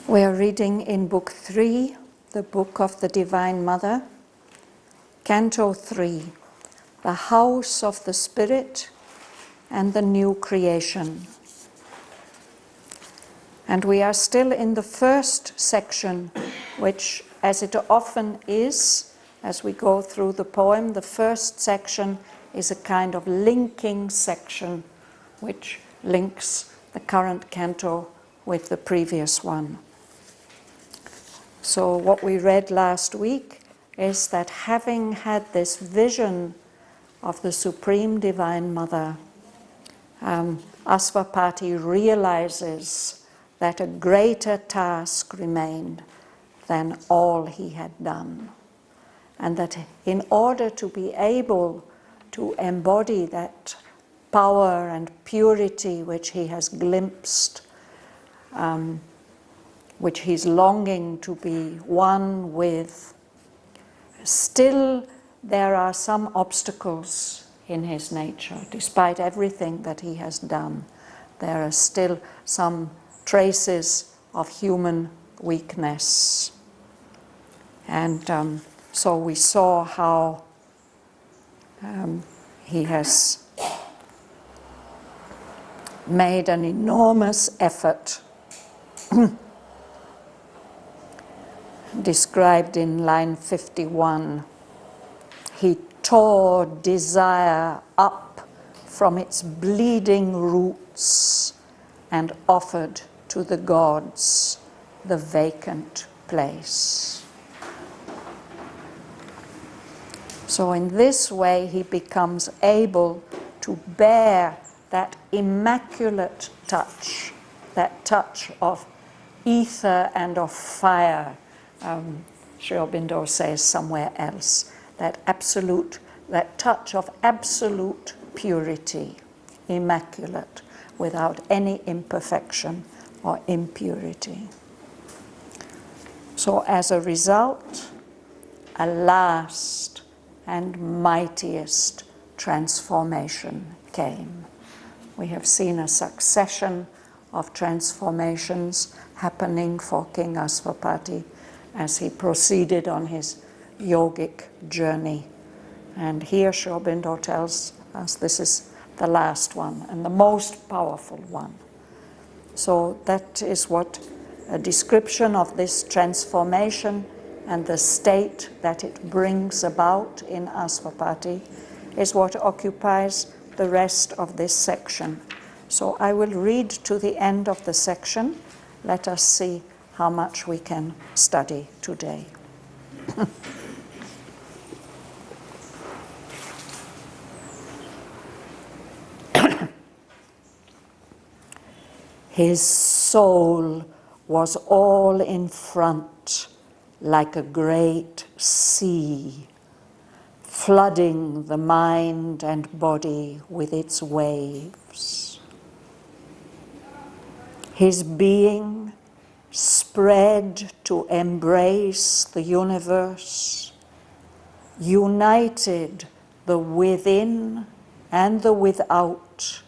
We are reading in Book 3, the Book of the Divine Mother, Canto 3, the House of the Spirit and the New Creation. And we are still in the first section, which, as it often is, as we go through the poem, the first section is a kind of linking section, which links the current canto with the previous one. So what we read last week is that having had this vision of the Supreme Divine Mother, Asvapati realizes that a greater task remained than all he had done. And that in order to be able to embody that power and purity which he has glimpsed, which he's longing to be one with, still there are some obstacles in his nature. Despite everything that he has done, there are still some traces of human weakness. And so we saw how he has made an enormous effort described in line 51. He tore desire up from its bleeding roots and offered to the gods the vacant place. So in this way he becomes able to bear that immaculate touch, that touch of ether and of fire. Sri Aurobindo says somewhere else, that touch of absolute purity, immaculate, without any imperfection or impurity. So as a result, a last and mightiest transformation came. We have seen a succession of transformations happening for King Asvapati as he proceeded on his yogic journey. And here Sri Aurobindo tells us this is the last one and the most powerful one. So that is what a description of this transformation and the state that it brings about in Asvapati is what occupies the rest of this section. So I will read to the end of the section. Let us see how much we can study today. His soul was all in front, like a great sea, flooding the mind and body with its waves. His being spread to embrace the universe, united the within and the without,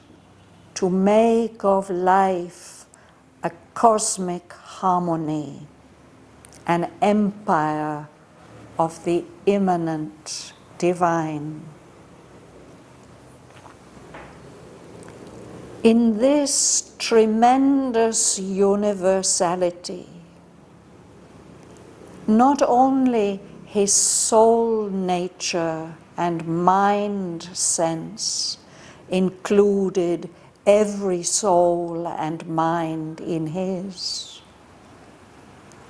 to make of life a cosmic harmony, an empire of the immanent divine. In this tremendous universality, not only his soul nature and mind sense included every soul and mind in his,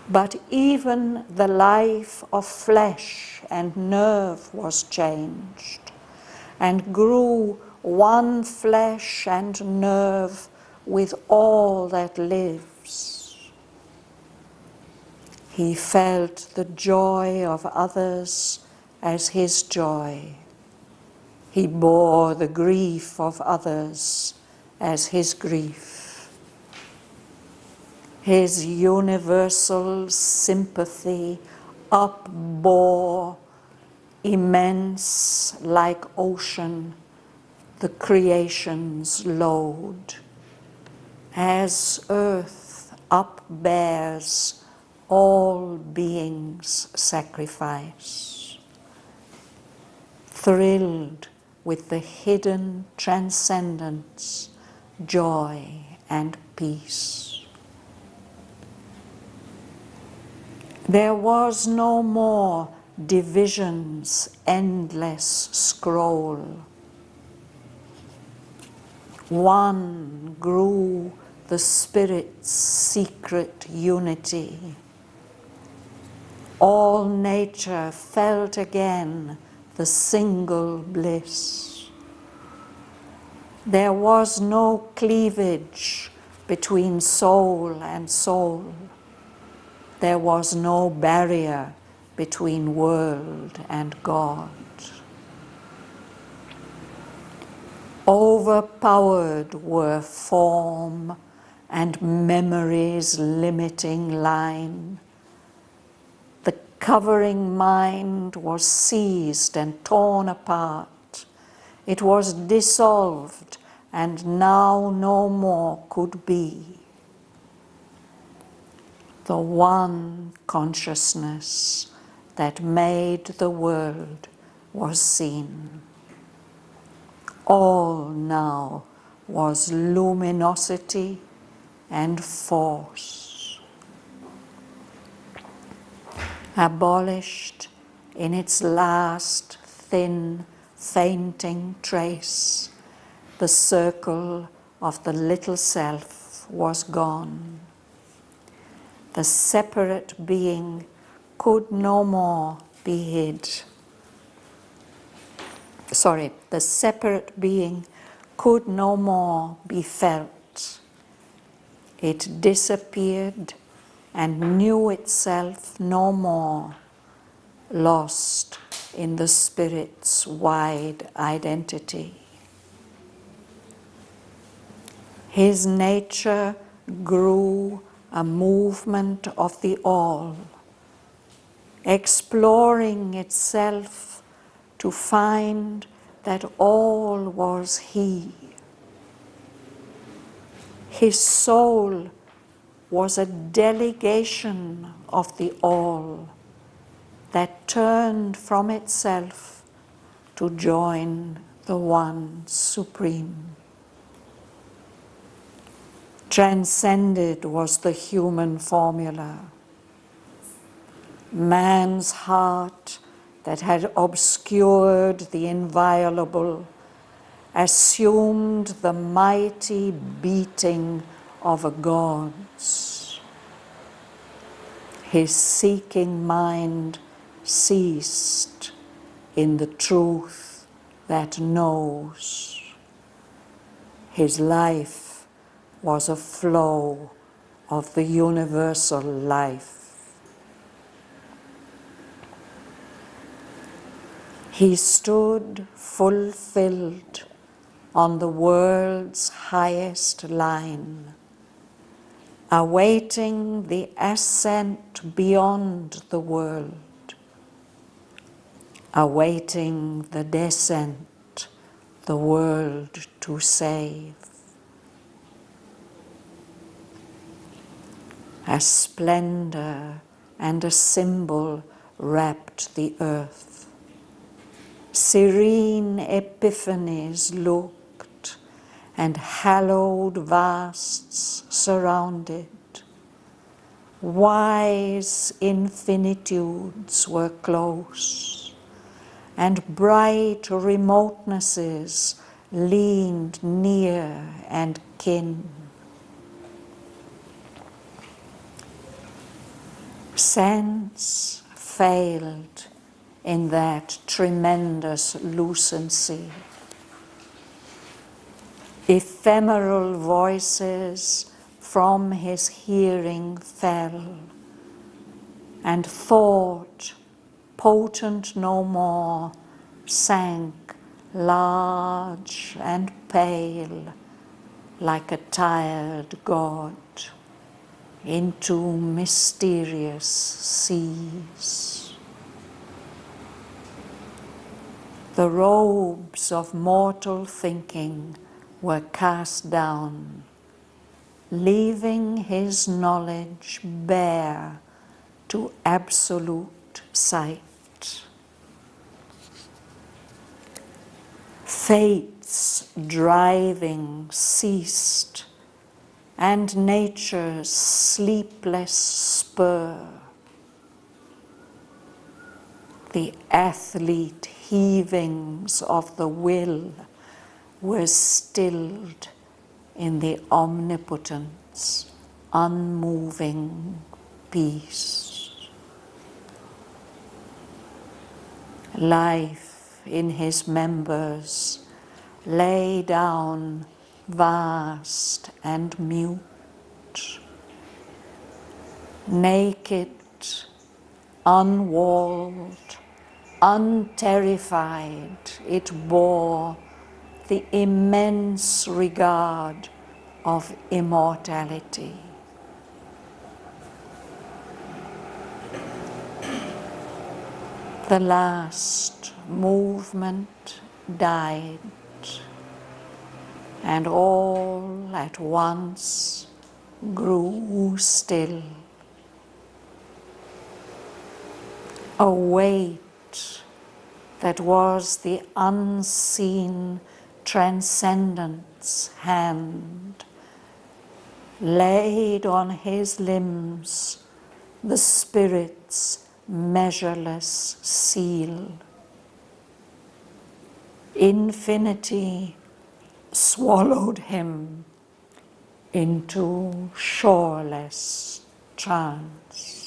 but even the life of flesh and nerve was changed and grew one flesh and nerve with all that lives. He felt the joy of others as his joy. He bore the grief of others as his grief. His universal sympathy upbore, immense like ocean, the creation's load, as earth upbears all beings' sacrifice, thrilled with the hidden transcendence, joy and peace. There was no more division's endless scroll. One grew the Spirit's secret unity. All nature felt again the single bliss. There was no cleavage between soul and soul. There was no barrier between world and God. Overpowered were form and memory's limiting line. The covering mind was seized and torn apart. It was dissolved and now no more could be. The one consciousness that made the world was seen. All now was luminosity and force. Abolished in its last thin, fainting trace, the circle of the little self was gone. The separate being could no more be hid. The separate being could no more be felt. It disappeared and knew itself no more, lost in the Spirit's wide identity. His nature grew a movement of the all, exploring itself to find that all was He. His soul was a delegation of the all that turned from itself to join the One Supreme. Transcended was the human formula. Man's heart that had obscured the inviolable assumed the mighty beating of a god's. His seeking mind ceased in the truth that knows. His life was a flow of the universal life. He stood fulfilled on the world's highest line, awaiting the ascent beyond the world, awaiting the descent, the world to save. A splendor and a symbol wrapped the earth. Serene epiphanies looked, and hallowed vasts surrounded. Wise infinitudes were close, and bright remotenesses leaned near and kin. Sense failed in that tremendous lucency. Ephemeral voices from his hearing fell, and thought, potent no more, sank large and pale like a tired god into mysterious seas. The robes of mortal thinking were cast down. leaving his knowledge bare to absolute sight. Fate's driving ceased, and nature's sleepless spur. The athlete heavings of the will were stilled in the omnipotent's unmoving peace. Life in his members lay down vast and mute, naked, unwalled, unterrified, it bore the immense regard of immortality. The last movement died, and all at once grew still. A weight that was the unseen transcendence hand laid on his limbs the Spirit's measureless seal. Infinity swallowed him into shoreless trance.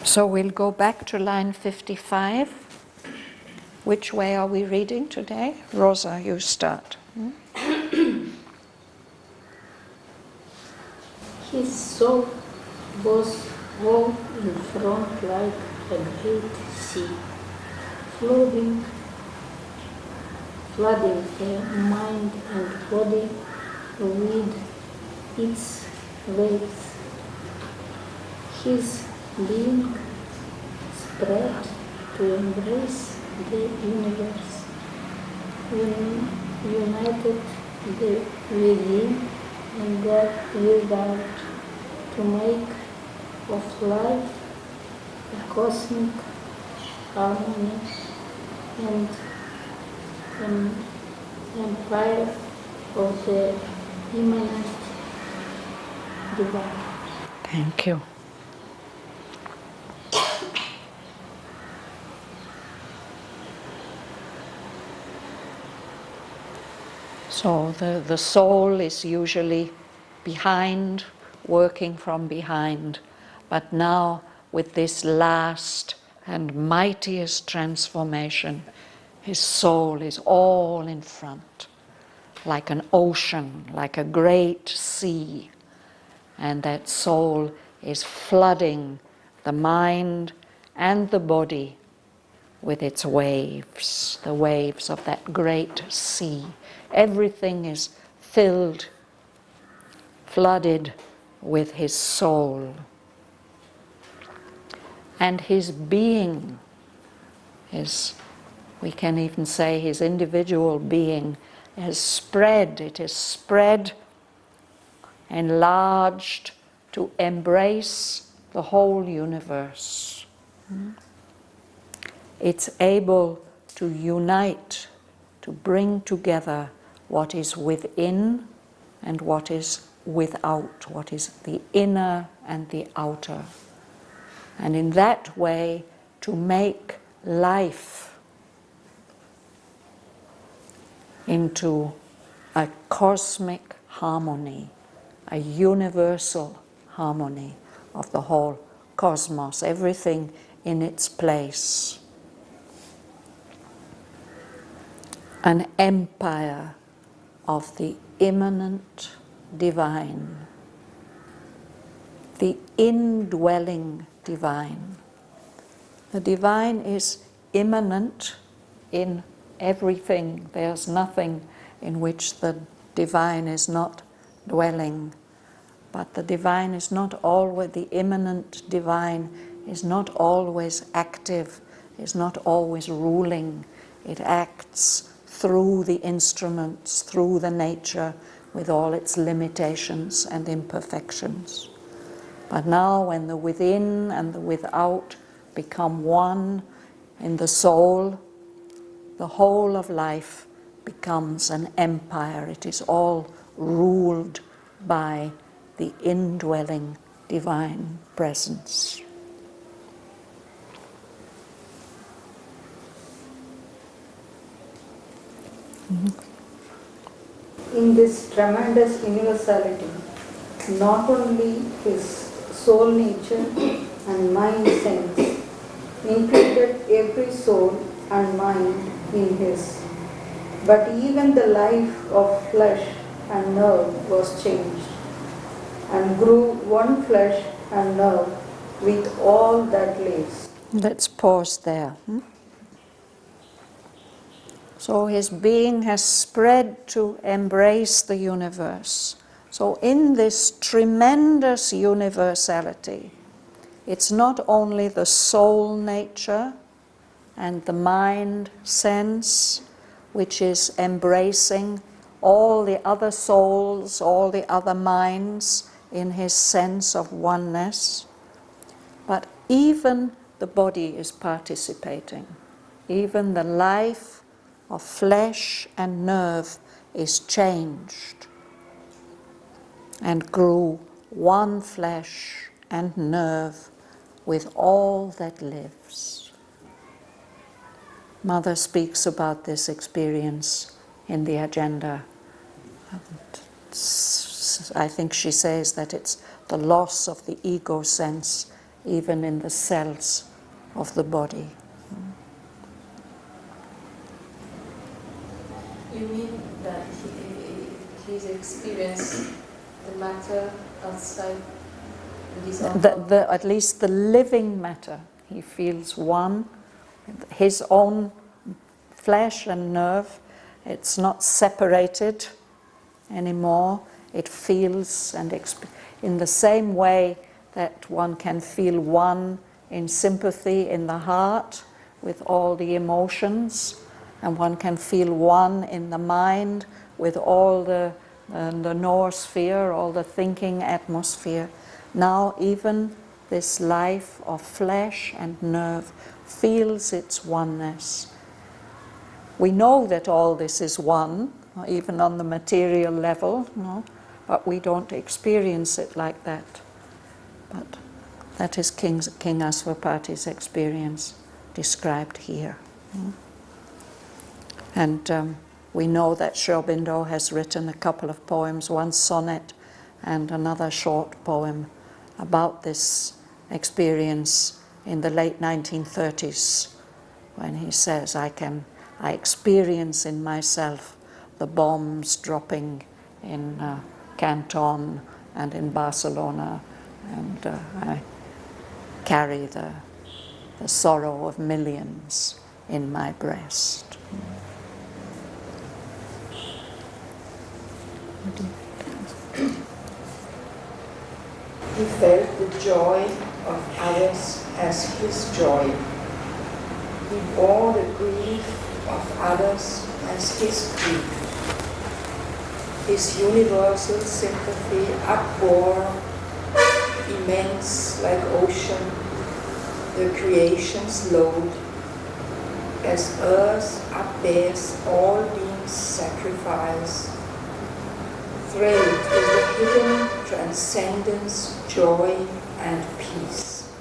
So we'll go back to line 55. Which way are we reading today? Rosa, you start. His soul was all in front like a great sea, flooding her mind and body with its waves. His being spread to embrace the universe, united the within and the without, to make of life a cosmic harmony and an empire of the immanent divine. Thank you. So the soul is usually behind, working from behind, but now with this last and mightiest transformation, his soul is all in front, like an ocean, like a great sea, and that soul is flooding the mind and the body with its waves, the waves of that great sea. Everything is filled, flooded with his soul. And his being, we can even say his individual being, has spread. It is spread, enlarged to embrace the whole universe. It's able to unite, to bring together what is within and what is without, what is the inner and the outer. And in that way, to make life into a cosmic harmony, a universal harmony of the whole cosmos, everything in its place. An empire of the immanent divine, the indwelling divine. The divine is immanent in everything. There's nothing in which the divine is not dwelling. But the divine is not always, the immanent divine is not always active, is not always ruling. It acts through the instruments, through the nature, with all its limitations and imperfections. But now when the within and the without become one in the soul, the whole of life becomes an empire. It is all ruled by the indwelling divine presence. In this tremendous universality, not only his soul nature and mind sense included every soul and mind in his, but even the life of flesh and nerve was changed and grew one flesh and nerve with all that lives. Let's pause there. So his being has spread to embrace the universe. So in this tremendous universality, it's not only the soul nature and the mind sense which is embracing all the other souls, all the other minds in his sense of oneness, but even the body is participating. Even the life of flesh and nerve is changed and grew one flesh and nerve with all that lives. Mother speaks about this experience in the agenda. I think she says that it's the loss of the ego sense even in the cells of the body. You mean that his experience, the matter outside this At least the living matter, he feels one, his own flesh and nerve, it's not separated anymore. It feels and in the same way that one can feel one in sympathy in the heart with all the emotions, and one can feel one in the mind with all the noosphere, all the thinking atmosphere. Now even this life of flesh and nerve feels its oneness. We know that all this is one, even on the material level, but we don't experience it like that. But that is King Aswapati's experience described here. And we know that Aurobindo has written a couple of poems, one sonnet and another short poem about this experience in the late 1930s, when he says, I experience in myself the bombs dropping in Canton and in Barcelona, and I carry the sorrow of millions in my breast. He felt the joy of others as his joy. He bore the grief of others as his grief. His universal sympathy upbore, immense like ocean, the creation's load, as earth upbears all beings' sacrifice, thrilled with the hidden transcendence, joy, and peace.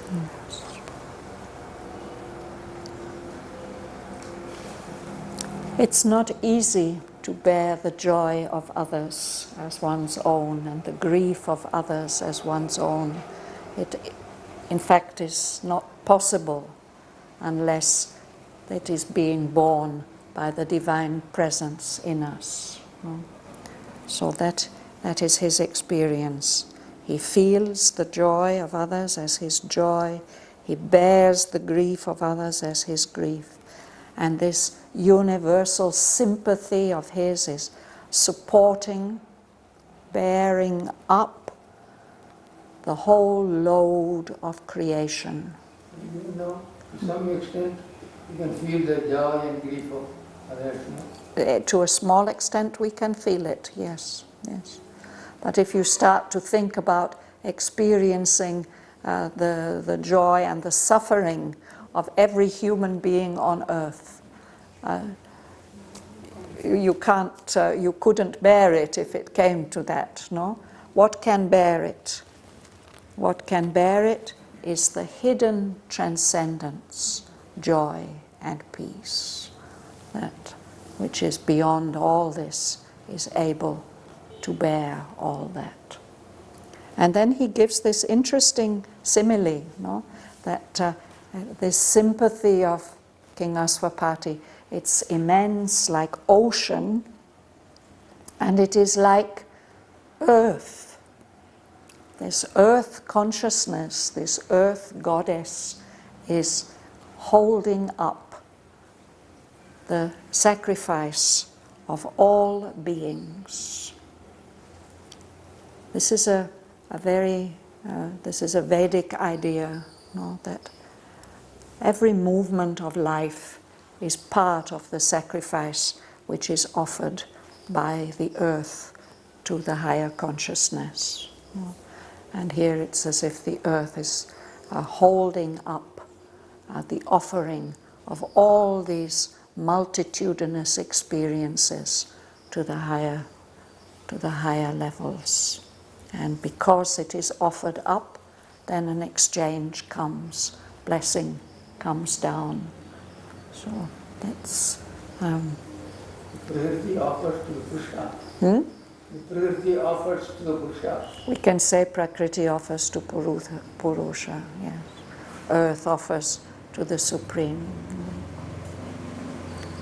It's not easy to bear the joy of others as one's own and the grief of others as one's own. It, in fact, is not possible unless it is being borne by the divine presence in us. So that is his experience. He feels the joy of others as his joy. He bears the grief of others as his grief. And this universal sympathy of his is supporting, bearing up the whole load of creation. You know, to some extent, you can feel the joy and grief of To a small extent we can feel it, yes, yes. But if you start to think about experiencing the joy and the suffering of every human being on earth, you couldn't bear it if it came to that, no? What can bear it? What can bear it is the hidden transcendence, joy and peace, that which is beyond all this is able to bear all that. And then he gives this interesting simile, no? That this sympathy of King Aswapati, it's immense like ocean, and it is like earth. This earth consciousness, this earth goddess is holding up the sacrifice of all beings. This is a Vedic idea, no? That every movement of life is part of the sacrifice which is offered by the earth to the higher consciousness. No? And here it's as if the earth is holding up the offering of all these multitudinous experiences to the higher levels. And because it is offered up, then an exchange comes, blessing comes down. So that's... Prakriti offers to the Purusha. Prakriti offers to the Purusha. We can say Prakriti offers to Purusha, yes. Earth offers to the Supreme.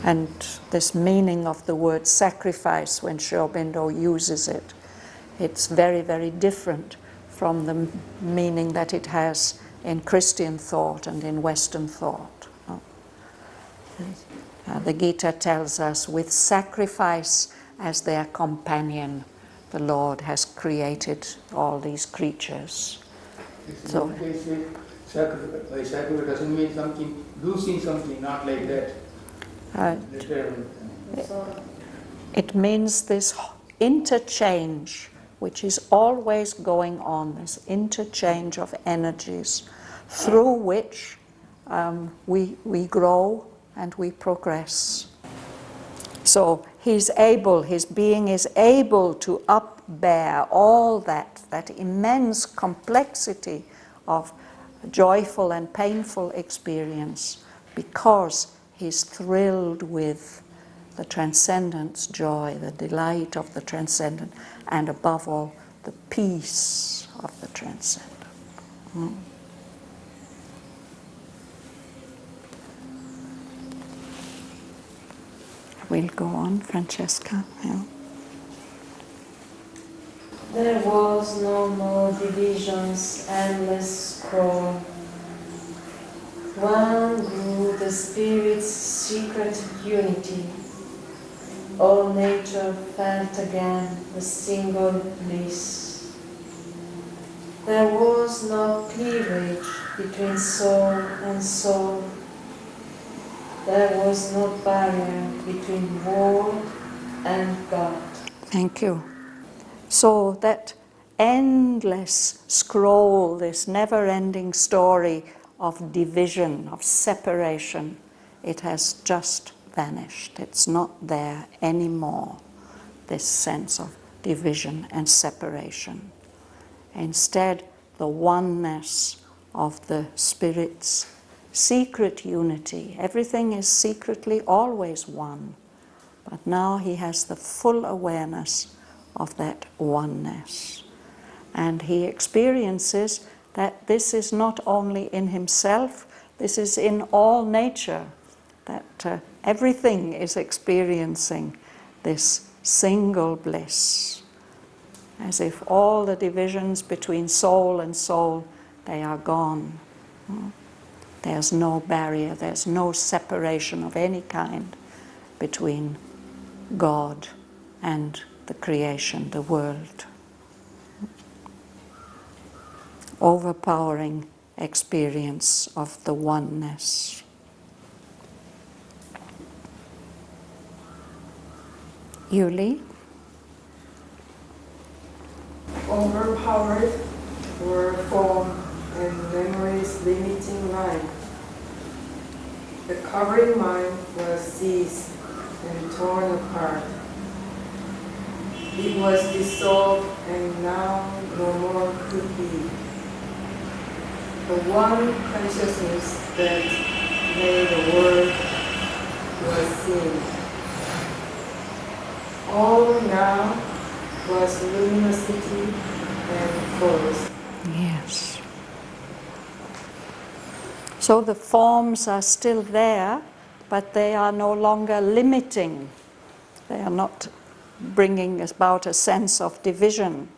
And this meaning of the word sacrifice, when Sri Aurobindo uses it, it's very, very different from the meaning that it has in Christian thought and in Western thought. The Gita tells us, with sacrifice as their companion, the Lord has created all these creatures. So, they say sacrifice. By sacrifice doesn't mean something, losing something, not like that. it means this interchange which is always going on, this interchange of energies through which we grow and we progress. So his being is able to upbear all that immense complexity of joyful and painful experience because he's thrilled with the transcendence joy, the delight of the transcendent, and above all, the peace of the transcendent. We'll go on, Francesca. Yeah. There was no more divisions, endless scroll. One grew the Spirit's secret unity. All nature felt again the single bliss. There was no cleavage between soul and soul. There was no barrier between world and God. Thank you. So that endless scroll, this never-ending story of division, of separation, it has just vanished. It's not there anymore, this sense of division and separation. Instead, the oneness of the Spirit's secret unity. Everything is secretly always one, but now he has the full awareness of that oneness. And he experiences that this is not only in himself, this is in all nature, that everything is experiencing this single bliss, as if all the divisions between soul and soul, they are gone. There's no barrier, there's no separation of any kind between God and the creation, the world. Overpowering experience of the oneness. Yuli? Overpowered were form and memory's limiting line. The covering mind was seized and torn apart. It was dissolved and now no more could be. The one consciousness that made the world was seen. All now was luminosity and force. Yes. So the forms are still there, but they are no longer limiting. They are not bringing about a sense of division.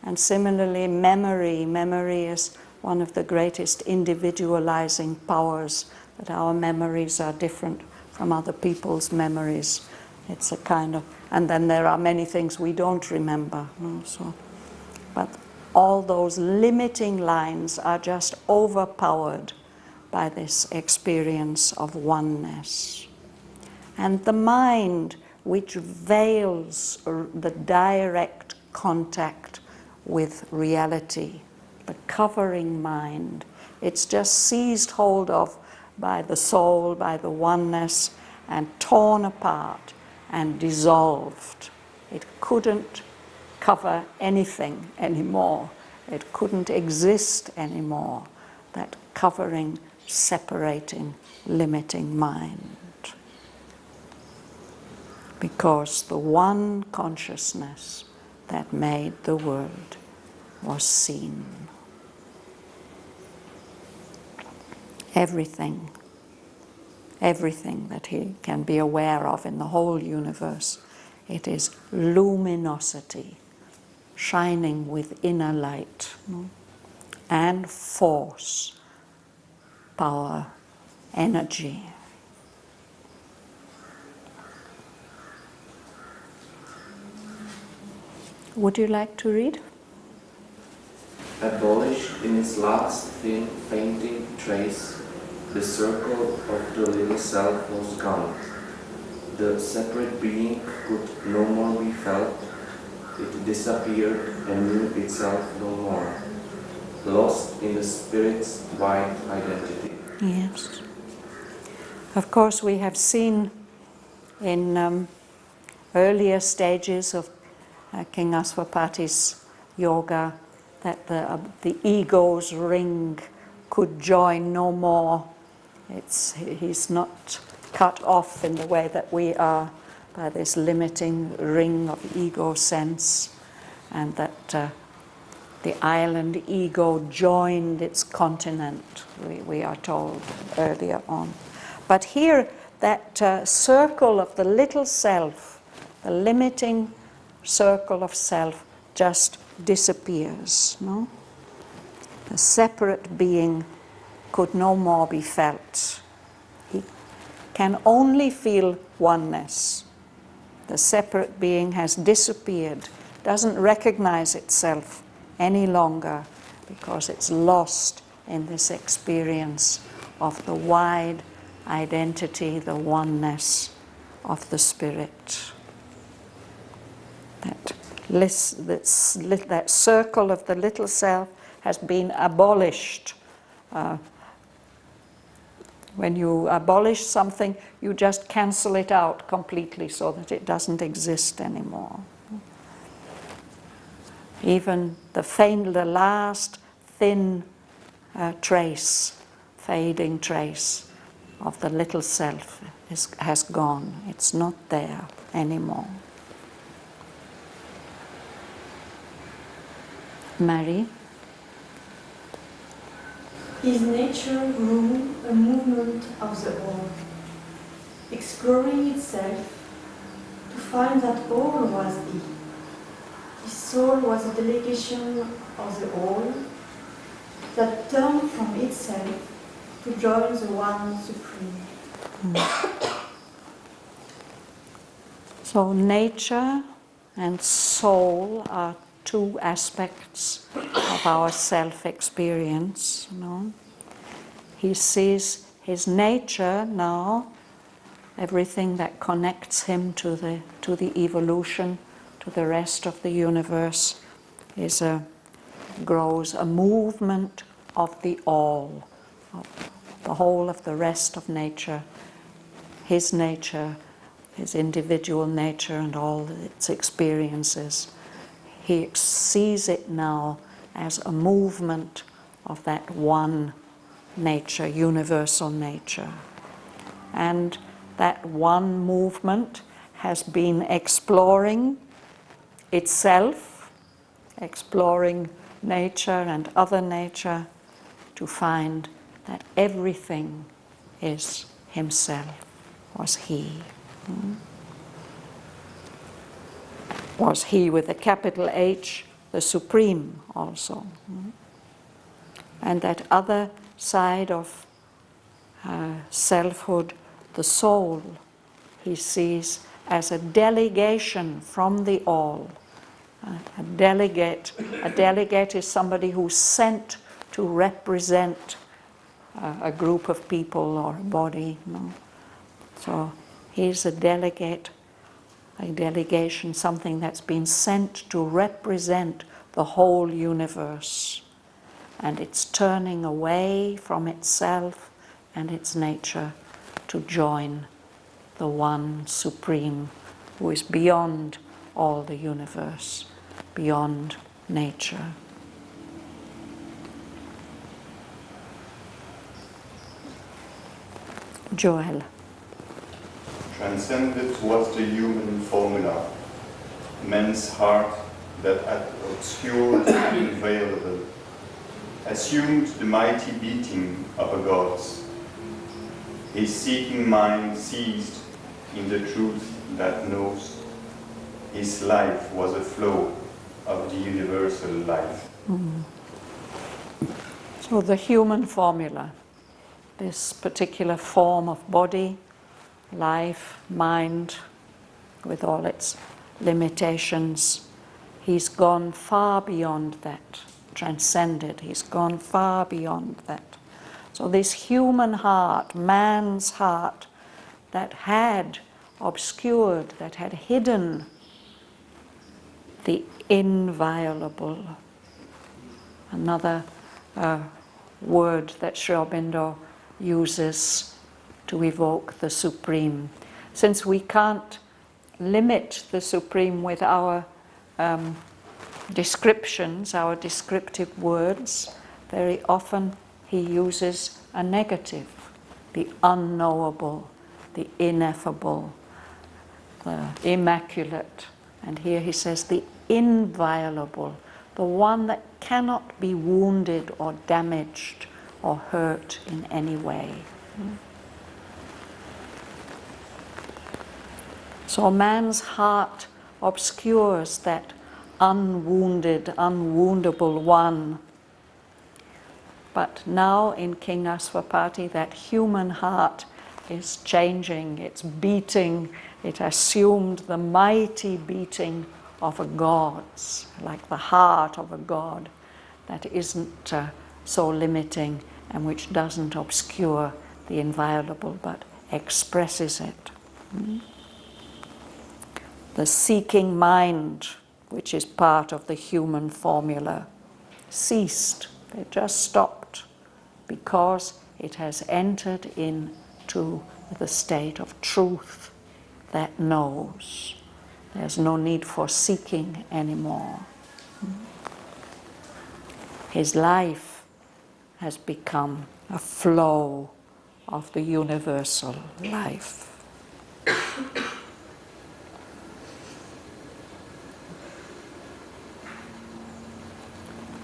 And similarly, memory is one of the greatest individualizing powers, that our memories are different from other people's memories. It's a kind of, and then there are many things we don't remember. But all those limiting lines are just overpowered by this experience of oneness. And the mind, which veils the direct contact with reality, the covering mind, it's just seized hold of by the soul, by the oneness, and torn apart and dissolved. It couldn't cover anything anymore. It couldn't exist anymore, that covering, separating, limiting mind. Because the one consciousness that made the world was seen. Everything that he can be aware of in the whole universe, it is luminosity, shining with inner light, and force, power, energy. Would you like to read? Abolished in its last thin fainting trace, the circle of the little self was gone. The separate being could no more be felt. It disappeared and knew itself no more, lost in the spirit's wide identity. Yes. Of course, we have seen in earlier stages of King Aswapati's yoga that the ego's ring could join no more. He's not cut off in the way that we are by this limiting ring of ego sense, and that the island ego joined its continent, we are told earlier on. But here, that circle of the little self, the limiting circle of self, just disappears. No? The separate being could no more be felt. He can only feel oneness. The separate being has disappeared, doesn't recognize itself any longer, because it's lost in this experience of the wide identity, the oneness of the spirit. That circle of the little self has been abolished. When you abolish something, you just cancel it out completely so that it doesn't exist anymore. Even the last thin trace, fading trace of the little self has gone. It's not there anymore. Marie? His nature grew a movement of the all, exploring itself to find that all was he. His soul was a delegation of the all that turned from itself to join the one supreme. So nature and soul are two aspects of our self-experience. He sees his nature now everything that connects him to the evolution, to the rest of the universe, grows a movement of the all, of the whole of the rest of nature, his individual nature and all its experiences. He sees it now as a movement of that one nature, universal nature. And that one movement has been exploring itself, exploring nature and other nature, to find that everything is himself, was he. Was he with a capital H, the Supreme also. And that other side of selfhood, the soul, he sees as a delegation from the all. A delegate is somebody who's sent to represent a group of people or a body. So he's a delegation, something that's been sent to represent the whole universe. And it's turning away from itself and its nature to join the one Supreme who is beyond all the universe, beyond nature. Joel. Transcended was the human formula, man's heart that obscured and unveilable, assumed the mighty beating of a god's. His seeking mind seized in the truth that knows. His life was a flow of the universal life. So the human formula, this particular form of body, life, mind, with all its limitations, he's gone far beyond that, transcended, he's gone far beyond that. So this human heart, man's heart, that had obscured, that had hidden the inviolable, another word that Aurobindo uses to evoke the Supreme. Since we can't limit the Supreme with our descriptions, our descriptive words, very often he uses a negative, the unknowable, the ineffable, the immaculate. And here he says the inviolable, the one that cannot be wounded or damaged or hurt in any way. So man's heart obscures that unwounded, unwoundable one. But now in King Aswapati, that human heart is changing, it's beating, it assumed the mighty beating of a god's, like the heart of a god that isn't so limiting and which doesn't obscure the inviolable but expresses it. The seeking mind, which is part of the human formula, ceased. It just stopped because it has entered into the state of truth that knows. There's no need for seeking anymore. His life has become a flow of the universal life.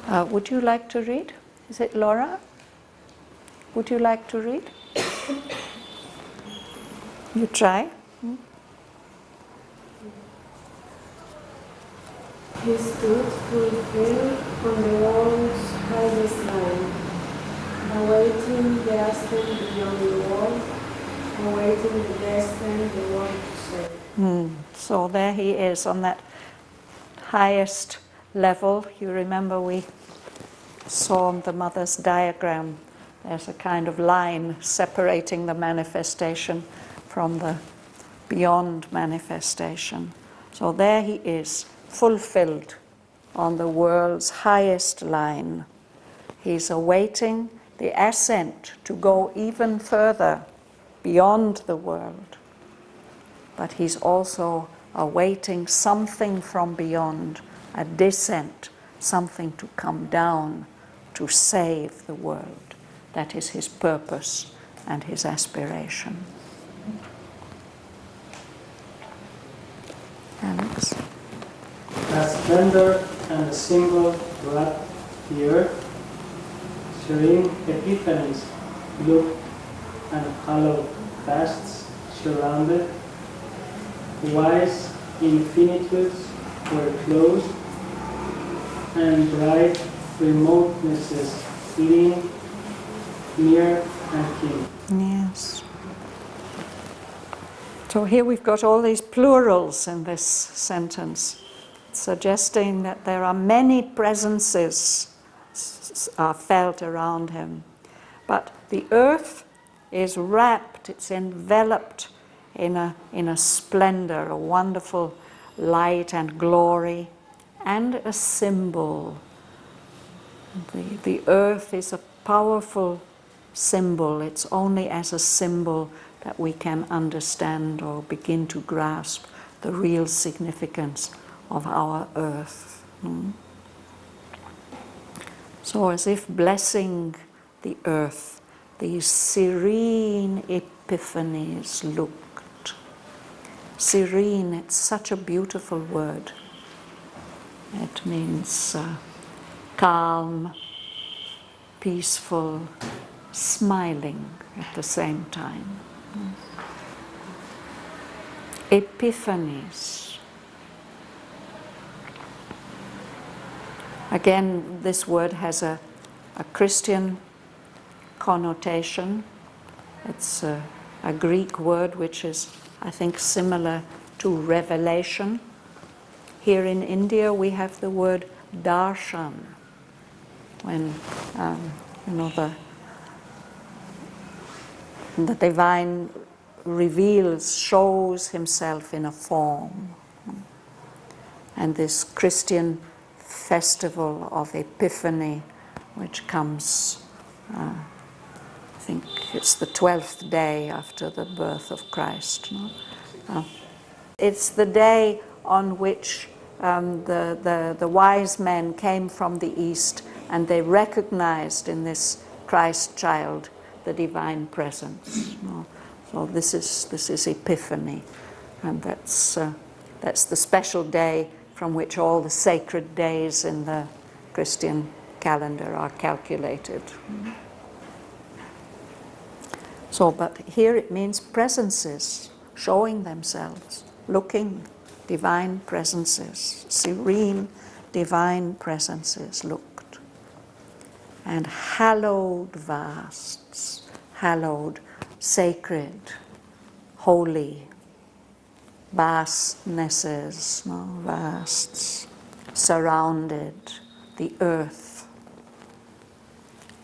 Would you like to read? Is it Laura? Would you like to read? You try. He stood fulfilled on the world's highest line, awaiting the ascent beyond the world, awaiting the destiny the world to say. So there he is on that highest level. You remember we saw on the mother's diagram, there's a kind of line separating the manifestation from from the beyond manifestation. So there he is, fulfilled on the world's highest line. He's awaiting the ascent to go even further beyond the world. But he's also awaiting something from beyond, a descent, something to come down to save the world. That is his purpose and his aspiration. Alex? A splendor and a symbol wrapped the earth, serene epiphanies looked and hallowed fasts surrounded, wise infinitudes were closed, and bright remotenesses lean near and kin. Yes. So here we've got all these plurals in this sentence, suggesting that there are many presences are felt around him. But the earth is wrapped, it's enveloped in a splendor, a wonderful light and glory, and a symbol. The earth is a powerful symbol. It's only as a symbol that we can understand or begin to grasp the real significance of our earth. So as if blessing the earth, these serene epiphanies looked. Serene, it's such a beautiful word. It means calm, peaceful, smiling at the same time. Epiphanies. Again, this word has a Christian connotation. It's a Greek word which is, I think, similar to revelation. Here in India we have the word darshan, when the divine reveals, shows himself in a form. And this Christian festival of Epiphany, which comes, I think it's the 12th day after the birth of Christ. It's the day on which the wise men came from the east, and they recognized in this Christ child the divine presence. So this is Epiphany, and that's the special day from which all the sacred days in the Christian calendar are calculated. So, but here it means presences, showing themselves, looking, divine presences, serene divine presences looked. And hallowed vasts, hallowed, sacred, holy, vastnesses, vasts, surrounded the earth.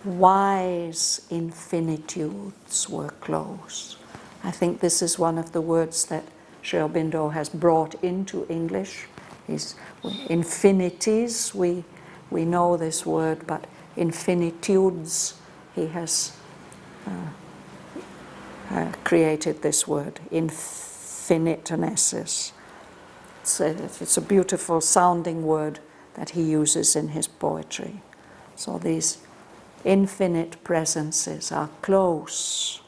Wise infinitudes were close. I think this is one of the words that Aurobindo has brought into English. Infinities, we know this word, but infinitudes, he has created this word, infinitenesses. It's a beautiful sounding word that he uses in his poetry. So these infinite presences are close,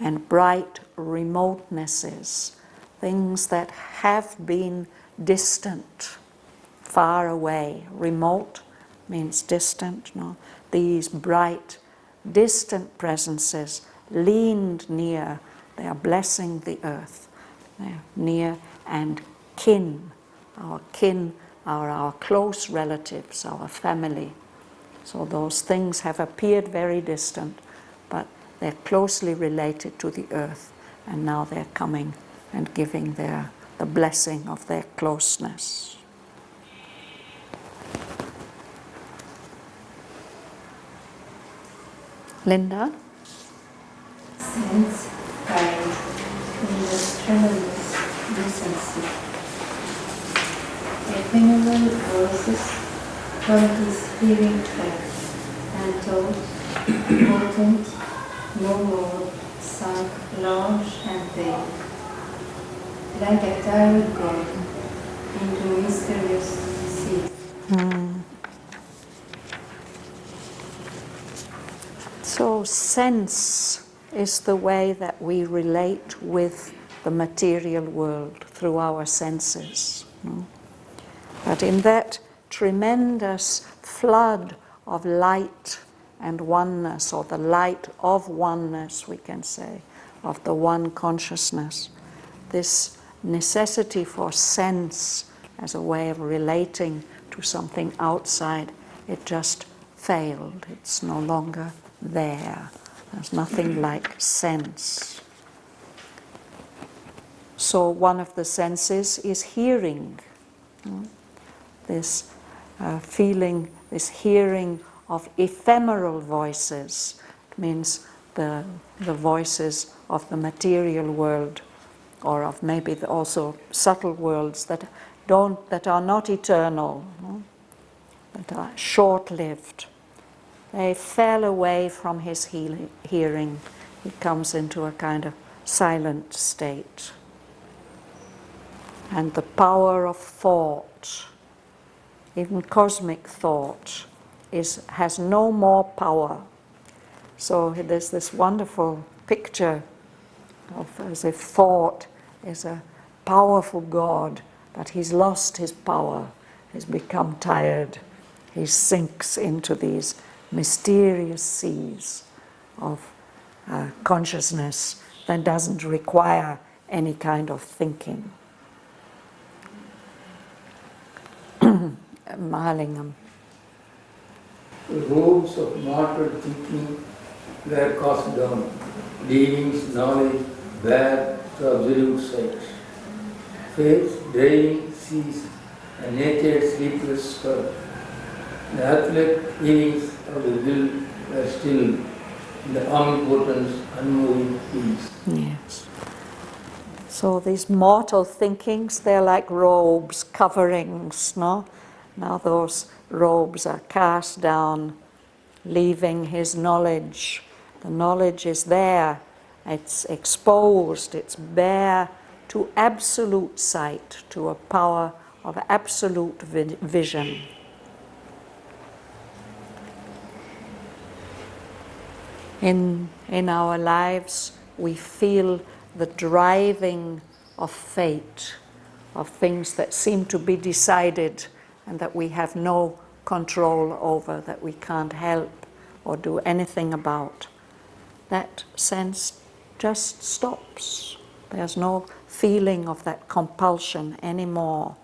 and bright remotenesses, things that have been distant, far away. Remote means distant. No? These bright, distant presences leaned near. They are blessing the earth. They are near, and kin. Our kin are our close relatives, our family. So those things have appeared very distant, but they're closely related to the earth, and now they're coming and giving the blessing of their closeness. Linda? Sense, kind, tremendous decency. Ephemeral voices from his hearing track, and told, potent, no more, sunk large and vague, like a tired god into mysterious sea. So sense is the way that we relate with the material world through our senses. But in that tremendous flood of light and oneness, or the light of oneness, we can say, of the one consciousness, this necessity for sense as a way of relating to something outside, it just failed. It's no longer there. There's nothing like sense. So one of the senses is hearing. This feeling, this hearing of ephemeral voices. It means the voices of the material world, or of maybe also subtle worlds that are not eternal, that are short-lived. They fell away from his hearing. He comes into a kind of silent state. And the power of thought, even cosmic thought, has no more power. So there's this wonderful picture of as if thought is a powerful God, but he's lost his power. He's become tired. He sinks into these mysterious seas of consciousness that doesn't require any kind of thinking. Mahalingam. The robes of mortal thinking were cast down, leaving knowledge bare to absolute sight. Faith draining ceased, and nature's sleepless spur. The athletic healings of the will were still in the omnipotence, unmoving peace. Yes. So these mortal thinkings, they're like robes, coverings, no? Now those robes are cast down, leaving his knowledge. The knowledge is there, it's exposed, it's bare to absolute sight, to a power of absolute vision. In our lives, we feel the driving of fate, of things that seem to be decided and that we have no control over, that we can't help or do anything about. That sense just stops. There's no feeling of that compulsion anymore.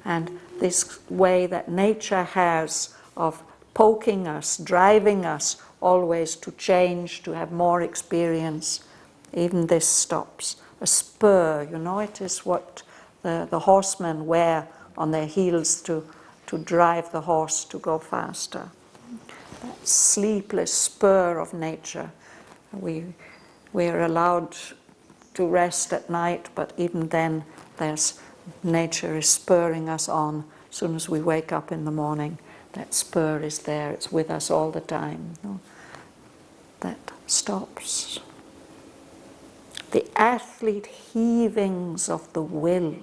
And this way that nature has of poking us, driving us always to change, to have more experience, even this stops. A spur, it is what the horsemen wear on their heels to drive the horse to go faster. That sleepless spur of nature. We are allowed to rest at night, but even then nature is spurring us on. As soon as we wake up in the morning, that spur is there, it's with us all the time. That stops. The athlete heavings of the will.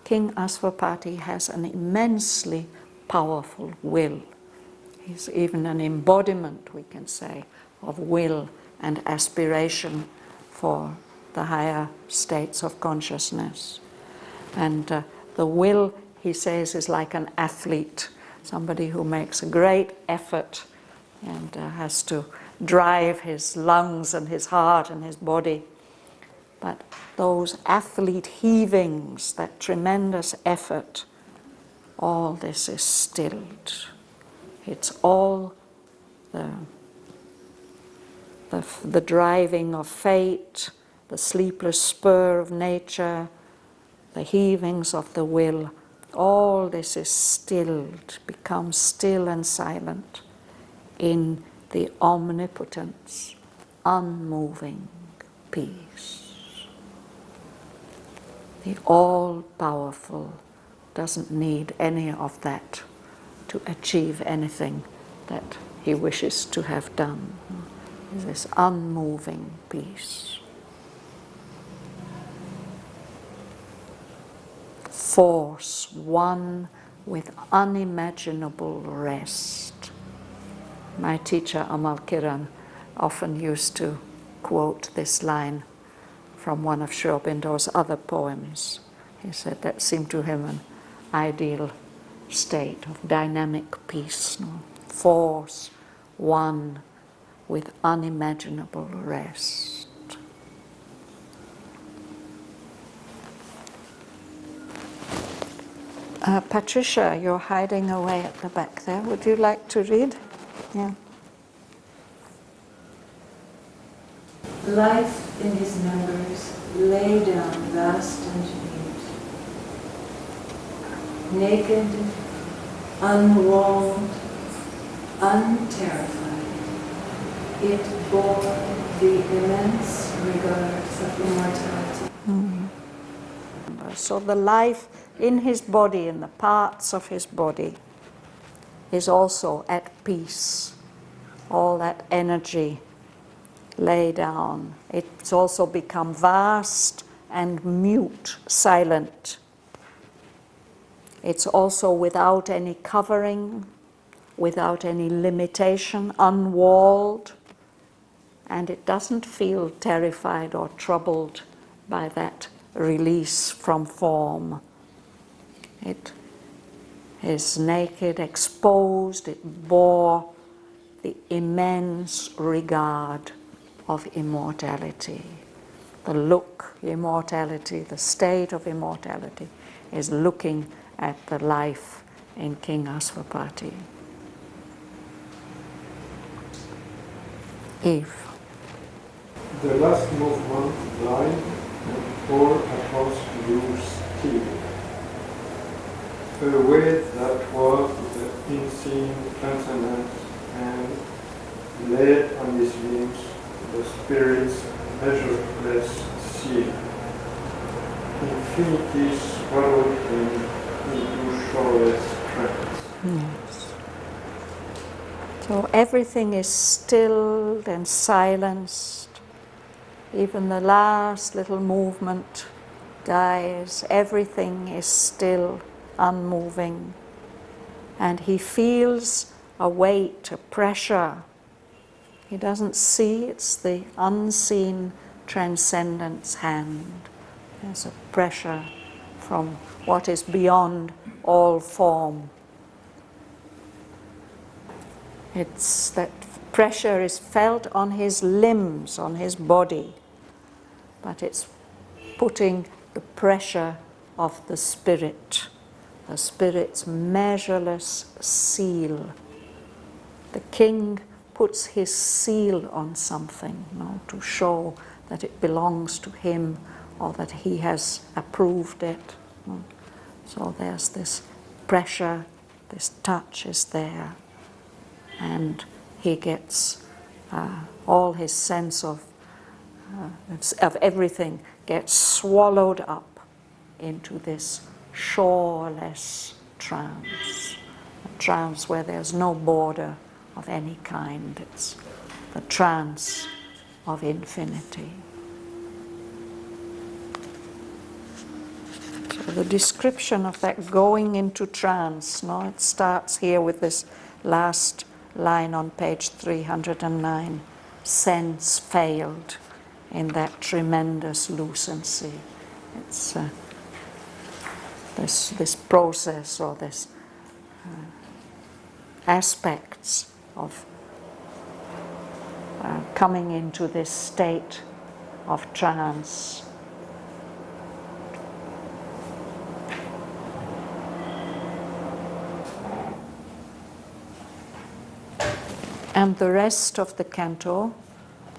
King Aswapati has an immensely powerful will. He's even an embodiment, we can say, of will and aspiration for the higher states of consciousness. And the will, he says, is like an athlete, somebody who makes a great effort and has to drive his lungs and his heart and his body. But those athlete heavings, that tremendous effort, all this is stilled. It's all the driving of fate, the sleepless spur of nature, the heavings of the will. All this is stilled, becomes still and silent in the omnipotence, unmoving peace. The all-powerful doesn't need any of that to achieve anything that he wishes to have done. This unmoving peace. Force, one with unimaginable rest. My teacher Amal Kiran often used to quote this line from one of Aurobindo's other poems. He said that seemed to him an ideal state of dynamic peace. No? Force, one with unimaginable rest. Patricia, you're hiding away at the back there. Would you like to read? Yeah. Life in his members lay down vast and mute, naked, unwalled, unterrified. It bore the immense regards of immortality. So the life in his body, in the parts of his body, is also at peace. All that energy lay down. It's also become vast and mute, silent. It's also without any covering, without any limitation, unwalled, and it doesn't feel terrified or troubled by that release from form. It is naked, exposed, it bore the immense regard of immortality. The look, immortality, the state of immortality is looking at the life in King Aswapati. Eve. The last movement line and pour across your steel. A way that was the unseen transcendence and laid on his limbs the spirit's measureless seal. Infinity swallowed him into shoreless trance. Yes. So everything is stilled and silenced. Even the last little movement dies. Everything is still, unmoving. And he feels a weight, a pressure. He doesn't see, it's the unseen transcendence hand. There's a pressure from what is beyond all form. It's that pressure is felt on his limbs, on his body, but it's putting the pressure of the spirit's measureless seal. The king puts his seal on something, to show that it belongs to him or that he has approved it. So there's this pressure, this touch is there, and he gets all his sense of everything gets swallowed up into this shoreless trance, a trance where there's no border of any kind. It's the trance of infinity. So the description of that going into trance, it starts here with this last line on page 309. Sense failed in that tremendous lucency. It's this process or this aspects of coming into this state of trance. And the rest of the canto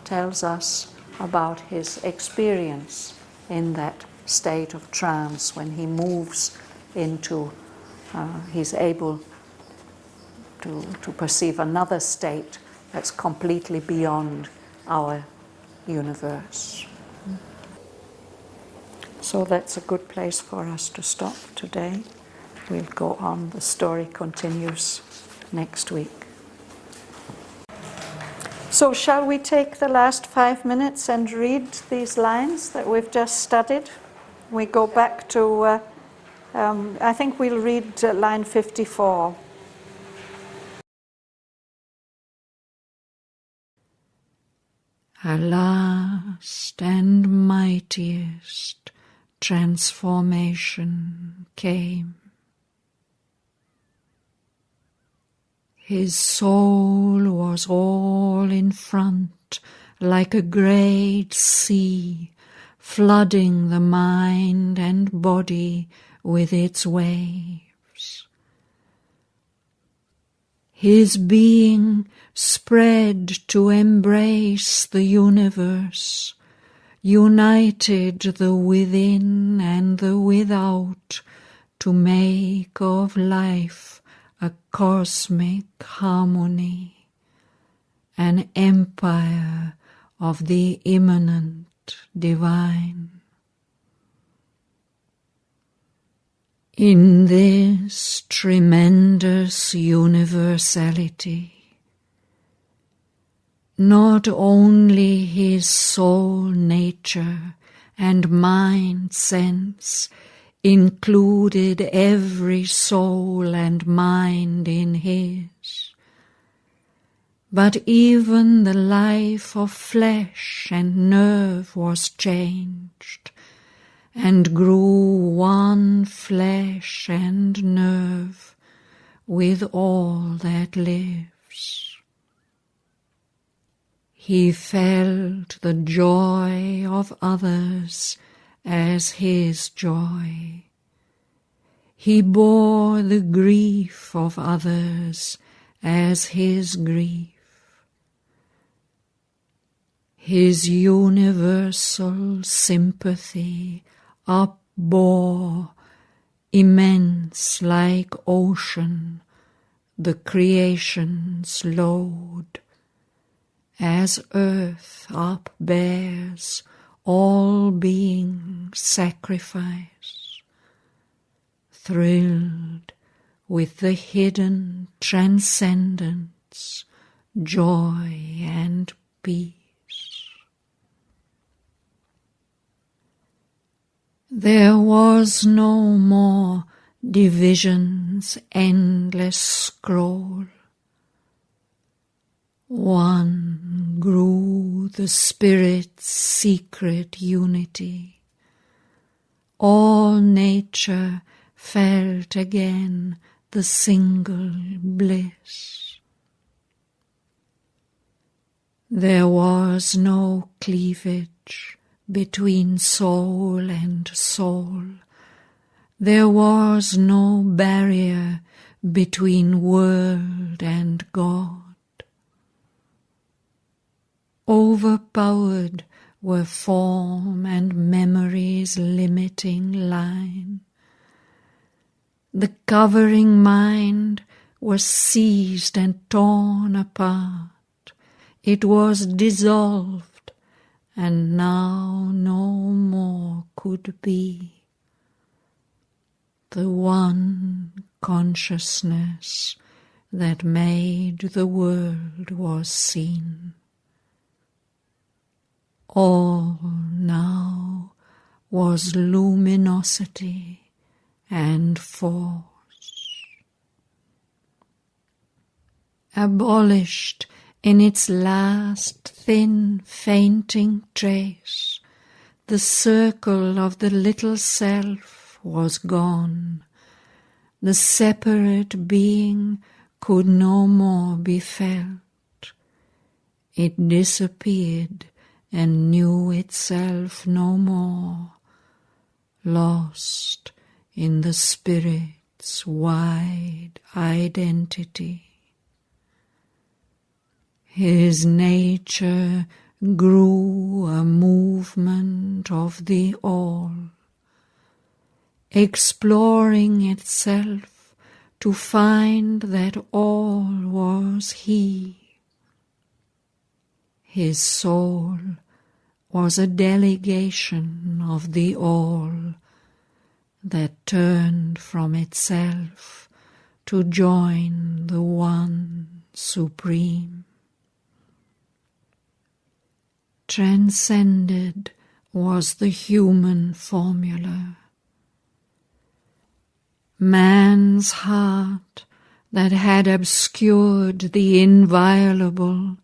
tells us about his experience in that state of trance when he moves into, he's able to perceive another state that's completely beyond our universe. So that's a good place for us to stop today. We'll go on. The story continues next week. So shall we take the last 5 minutes and read these lines that we've just studied? We go back to, I think we'll read line 54. A last and mightiest transformation came. His soul was all in front, like a great sea, flooding the mind and body with its waves. His being spread to embrace the universe, united the within and the without, to make of life a cosmic harmony, an empire of the immanent divine. In this tremendous universality, not only his soul nature and mind sense included every soul and mind in his, but even the life of flesh and nerve was changed, and grew one flesh and nerve with all that lives. He felt the joy of others as his joy. He bore the grief of others as his grief. His universal sympathy upbore, immense like ocean, the creation's load, as earth upbears all being sacrifice, thrilled with the hidden transcendence, joy and peace. There was no more division's endless scroll. One grew the Spirit's secret unity. All nature felt again the single bliss. There was no cleavage between soul and soul. There was no barrier between world and God. Overpowered were form and memory's limiting line. The covering mind was seized and torn apart. It was dissolved, and now no more could be. The one consciousness that made the world was seen. All now was luminosity and force. Abolished in its last thin fainting trace, the circle of the little self was gone. The separate being could no more be felt. It disappeared and knew itself no more, lost in the Spirit's wide identity. His nature grew a movement of the all, exploring itself to find that all was he. His soul was a delegation of the all that turned from itself to join the One Supreme. Transcended was the human formula. Man's heart that had obscured the inviolable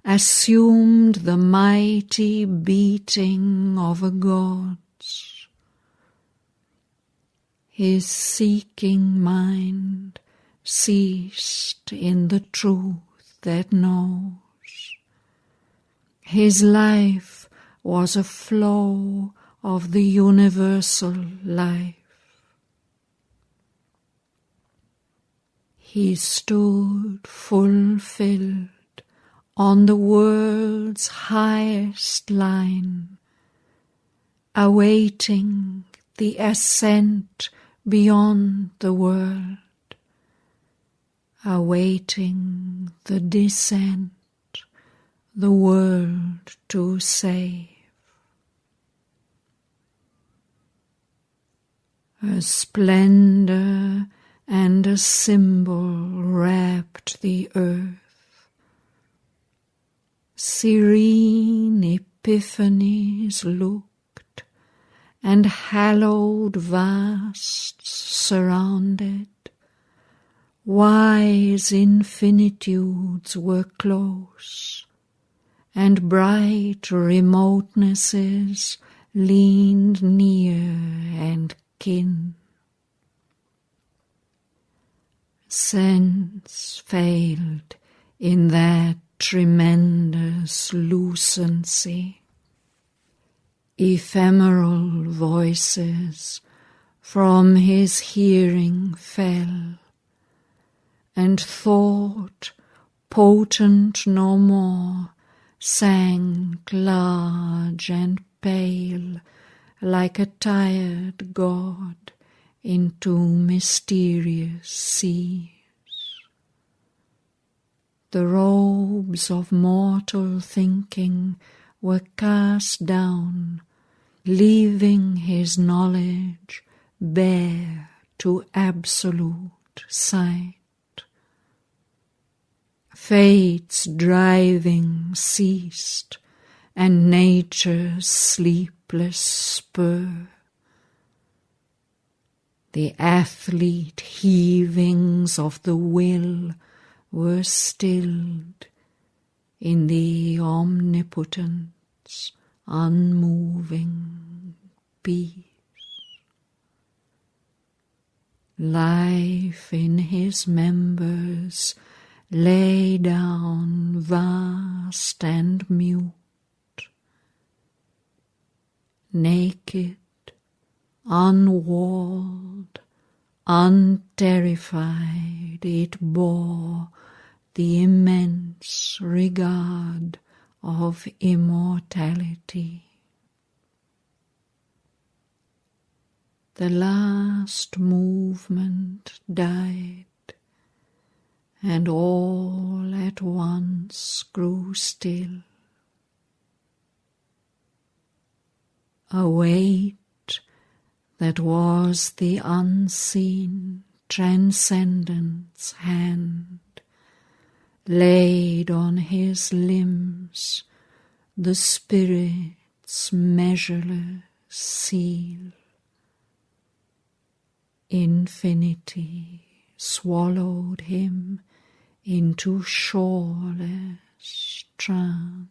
assumed the mighty beating of a god's. His seeking mind ceased in the truth that knows. His life was a flow of the universal life. He stood fulfilled on the world's highest line, awaiting the ascent beyond the world, awaiting the descent the world to save. A splendor and a symbol wrapped the earth. Serene epiphanies looked, and hallowed vasts surrounded. Wise infinitudes were close, and bright remotenesses leaned near and kin. Sense failed in that tremendous lucency. Ephemeral voices from his hearing fell, and thought, potent no more, sank large and pale like a tired god into mysterious seas. The robes of mortal thinking were cast down, leaving his knowledge bare to absolute sight. Fate's driving ceased, and nature's sleepless spur. The athlete heavings of the will were stilled in the omnipotent's unmoving peace. Life in his members lay down vast and mute. Naked, unwalled, unterrified, it bore the immense regard of immortality. The last movement died, and all at once grew still. A weight that was the unseen transcendence hand laid on his limbs the spirit's measureless seal. Infinity swallowed him into shoreless trance.